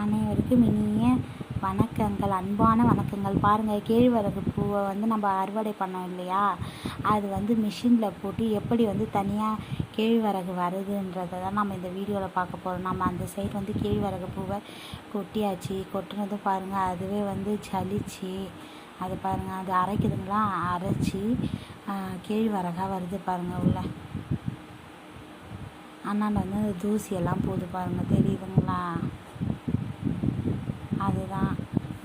அனைவருக்கும் இனிய வணக்கங்கள், அன்பான வணக்கங்கள். பாருங்கள், கேழ்வரகு பூவை நம்ம அறுவடை பண்ணோம் இல்லையா, அது மிஷினில் போட்டு எப்படி தனியாக கேழ்வரகு வருதுன்றதை தான் நம்ம இந்த வீடியோவில் பார்க்க போகிறோம். நம்ம அந்த சைடு கேழ்வரகு பூவை கொட்டியாச்சு. கொட்டினதும் பாருங்கள், அதுவே ஜலிச்சு அது பாருங்கள், அது அரைக்குதுங்களா, அரைச்சி கேழ்வரகாக வருது பாருங்கள். உள்ள அண்ணாண்ட தூசியெல்லாம் போகுது பாருங்கள், தெரியுதுங்களா? அதுதான்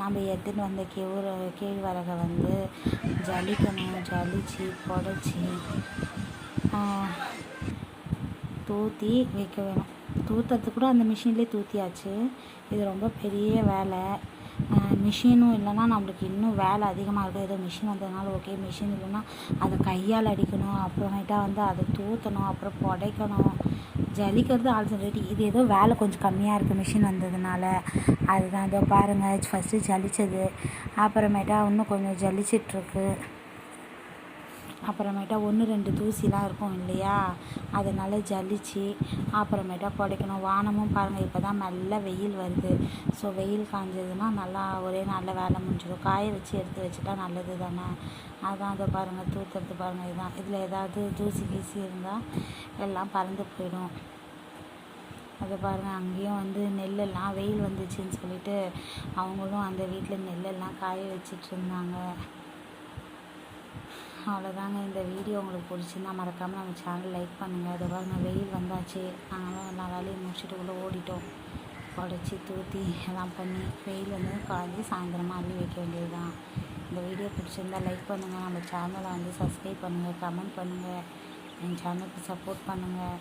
நம்ம எடுத்துகிட்டு வந்த கேழ்வரகை ஜலிக்கணும். ஜலிச்சு புடச்சி தூற்றி வைக்க வேணும். தூற்றுறதுக்கு கூட அந்த மிஷின்லேயே தூற்றியாச்சு. இது ரொம்ப பெரிய வேலை. மிஷினும் இல்லைன்னா நம்மளுக்கு இன்னும் வேலை அதிகமாக இருக்குது. ஏதோ மிஷின் வந்ததுனால ஓகே, மிஷின் இல்லைன்னா அதை கையால் அடிக்கணும், அப்புறமேட்டா அதை தூற்றணும், அப்புறம் புடைக்கணும், ஜலிக்கிறது ஆல்ரெடி. இது ஏதோ வேலை கொஞ்சம் கம்மியாக இருக்குது மிஷின் வந்ததுனால. அதுதான் இதோ பாருங்கள், ஃபஸ்ட்டு ஜலித்தது, அப்புறமேட்டா இன்னும் கொஞ்சம் ஜலிச்சிட்ருக்கு. அப்புறமேட்டா 1-2 தூசிலாம் இருக்கும் இல்லையா, அதனால் ஜலிச்சு அப்புறமேட்டா புடைக்கணும். வானமும் பாருங்கள், இப்போ தான் நல்ல வெயில் வருது. ஸோ வெயில் காஞ்சதுன்னா நல்லா ஒரே நல்ல வேலை முடிஞ்சிடும். காய வச்சு எடுத்து வச்சுட்டா நல்லது தானே. அதான் அதை பாருங்கள், தூத்துறது பாருங்கள். இதுதான், இதில் ஏதாவது தூசி கீசி இருந்தால் எல்லாம் பறந்து போயிடும். அதை பாருங்கள், அங்கேயும் நெல்லெல்லாம் வெயில் வந்துச்சுன்னு சொல்லிட்டு அவங்களும் அந்த வீட்டில் நெல்லெல்லாம் காய வச்சிட்டு இருந்தாங்க. அவ்வளோதாங்க. இந்த வீடியோ உங்களுக்கு பிடிச்சிருந்தா மறக்காமல் நம்ம சேனல் லைக் பண்ணுங்கள். அதை பாருங்கள், வெயில் வந்தாச்சு. நாங்களும் எல்லா வேலையும் முடிச்சுட்டு கூட ஓடிட்டோம். உடச்சி தூற்றி எல்லாம் பண்ணி வெயில் காய்ஞ்சி சாயந்தரமாக அள்ளி வைக்க வேண்டியது தான். இந்த வீடியோ பிடிச்சிருந்தா லைக் பண்ணுங்கள். நம்ம சேனலை சப்ஸ்கிரைப் பண்ணுங்கள், கமெண்ட் பண்ணுங்கள், என் சேனலுக்கு சப்போர்ட் பண்ணுங்கள்.